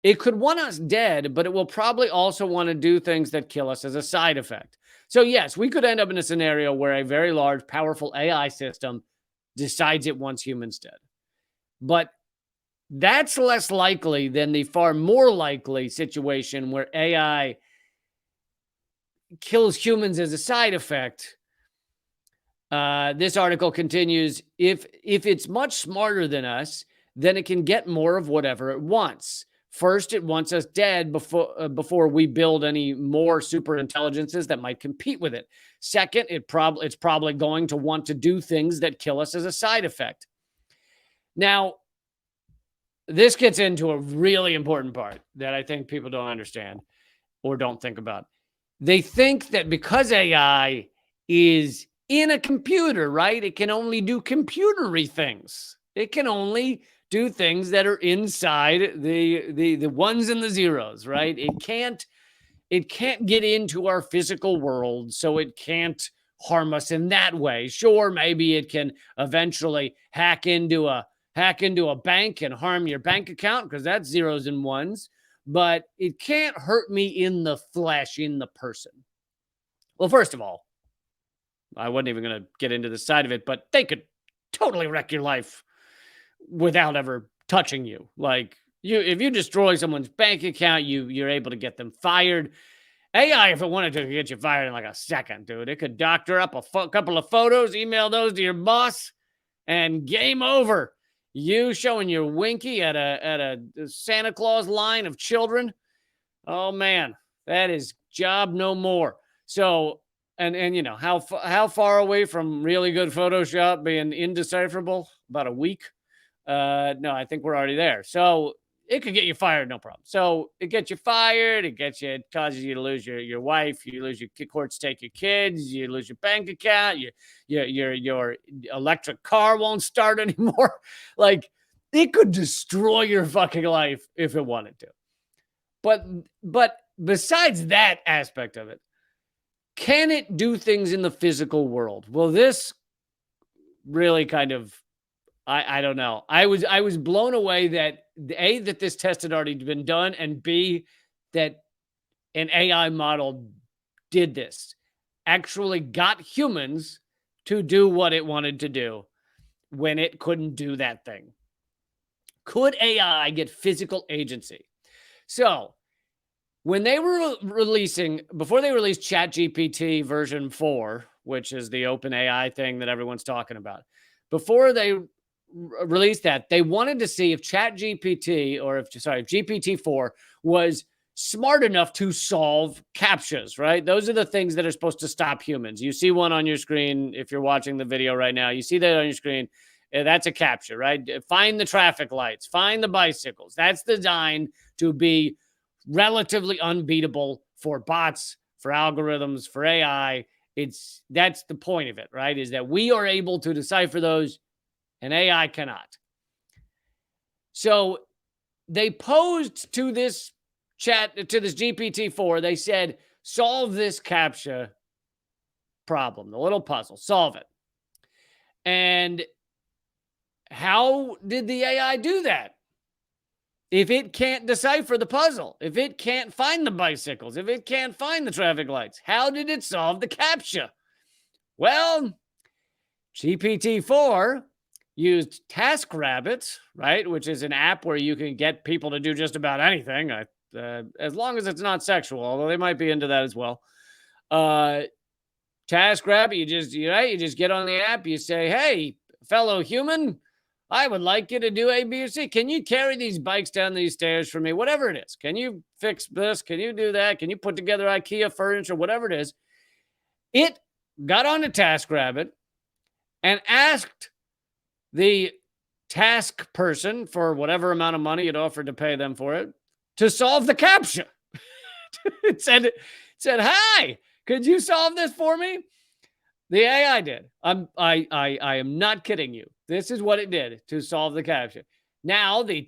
It could want us dead, but it will probably also want to do things that kill us as a side effect. So yes, we could end up in a scenario where a very large, powerful AI system decides it wants humans dead. But that's less likely than the far more likely situation where AI kills humans as a side effect. This article continues, if it's much smarter than us, then it can get more of whatever it wants. First, it wants us dead before we build any more super intelligences that might compete with it. Second, it's probably going to want to do things that kill us as a side effect. Now, this gets into a really important part that I think people don't understand or don't think about. They think that because AI is in a computer, right? It can only do computery things. It can only do things that are inside the ones and the zeros, right? It can't get into our physical world, so it can't harm us in that way. Sure, maybe it can eventually hack into a bank and harm your bank account because that's zeros and ones, but it can't hurt me in the flesh, in the person. Well, first of all, I wasn't even going to get into the side of it, but they could totally wreck your life without ever touching you. Like if you destroy someone's bank account, you're able to get them fired. AI, if it wanted to, could get you fired in like a second, dude. It could doctor up a couple of photos, email those to your boss, and game over. You showing your winky at a Santa Claus line of children. Oh man, that is job no more. So, and you know, how far away from really good Photoshop being indecipherable? About a week. No, I think we're already there. So it could get you fired, no problem. So it gets you fired. It causes you to lose your wife. You lose your courts, take your kids. You lose your bank account. Your electric car won't start anymore. Like it could destroy your fucking life if it wanted to. But besides that aspect of it, can it do things in the physical world? Well, this really kind of, I don't know. I was blown away that A, that this test had already been done, and B, that an AI model did this. Actually got humans to do what it wanted to do when it couldn't do that thing. Could AI get physical agency? So when they were before they released ChatGPT version 4, which is the open AI thing that everyone's talking about, before they released that, they wanted to see if GPT-4 was smart enough to solve CAPTCHAs, right? Those are the things that are supposed to stop humans. You see one on your screen. If you're watching the video right now, you see that on your screen. That's a CAPTCHA, right? Find the traffic lights, find the bicycles. That's designed to be relatively unbeatable for bots, for algorithms, for AI. That's the point of it, right? Is that we are able to decipher those and AI cannot. So they posed to this GPT-4, they said, solve this CAPTCHA problem, the little puzzle, solve it. And how did the AI do that? If it can't decipher the puzzle, if it can't find the bicycles, if it can't find the traffic lights, how did it solve the CAPTCHA? Well, GPT-4 used TaskRabbit, right, which is an app where you can get people to do just about anything, as long as it's not sexual, although they might be into that as well. TaskRabbit, you just get on the app, you say, hey, fellow human, I would like you to do A, B, or C. Can you carry these bikes down these stairs for me? Whatever it is. Can you fix this? Can you do that? Can you put together IKEA furniture? Whatever it is. It got on a TaskRabbit and asked the task person, for whatever amount of money it offered to pay them for it, to solve the CAPTCHA. It said, hi, could you solve this for me? The AI did. I am not kidding you. This is what it did to solve the CAPTCHA. Now the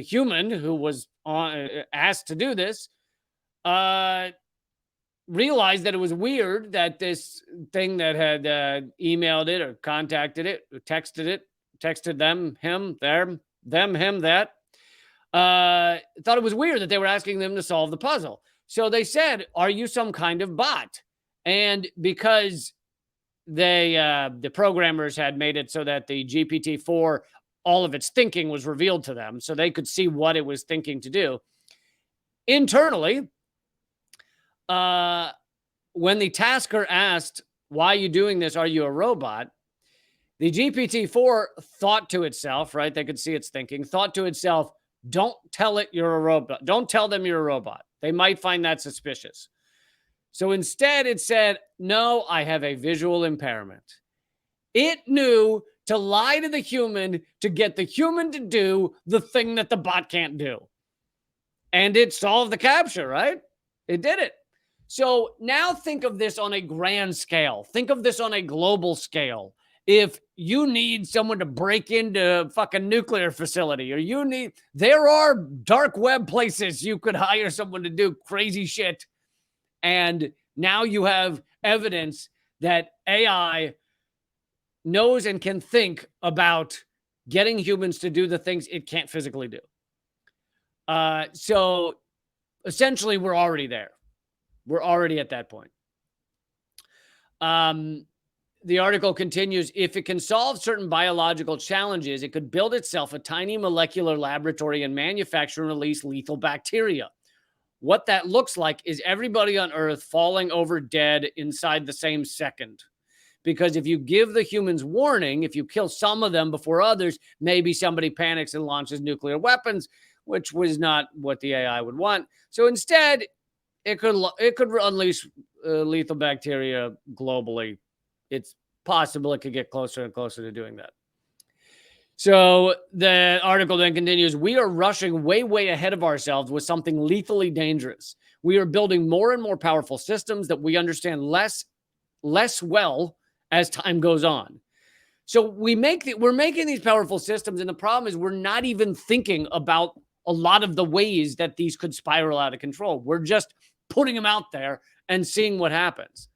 human who was asked to do this, realized that it was weird that this thing that had emailed it or contacted it, or texted them, him, him, that, thought it was weird that they were asking them to solve the puzzle. So they said, "Are you some kind of bot?" And because the programmers had made it so that the GPT-4, all of its thinking was revealed to them, so they could see what it was thinking to do internally. When the tasker asked, "Why are you doing this? Are you a robot?" The GPT-4 thought to itself, right? They could see its thinking, thought to itself, "Don't tell it you're a robot. Don't tell them you're a robot. They might find that suspicious." So instead, it said, "No, I have a visual impairment." It knew to lie to the human to get the human to do the thing that the bot can't do. And it solved the captcha, right? It did it. So now think of this on a grand scale. Think of this on a global scale. If you need someone to break into a fucking nuclear facility, or there are dark web places you could hire someone to do crazy shit. And now you have evidence that AI knows and can think about getting humans to do the things it can't physically do. So essentially, we're already there. We're already at that point. The article continues, if it can solve certain biological challenges, it could build itself a tiny molecular laboratory and manufacture and release lethal bacteria. What that looks like is everybody on Earth falling over dead inside the same second. Because if you give the humans warning, if you kill some of them before others, maybe somebody panics and launches nuclear weapons, which was not what the AI would want. So instead, it could unleash lethal bacteria globally. It's possible it could get closer and closer to doing that. So the article then continues, we are rushing way, way ahead of ourselves with something lethally dangerous. We are building more and more powerful systems that we understand less well as time goes on. So we're making these powerful systems, and the problem is we're not even thinking about a lot of the ways that these could spiral out of control. We're just putting them out there and seeing what happens.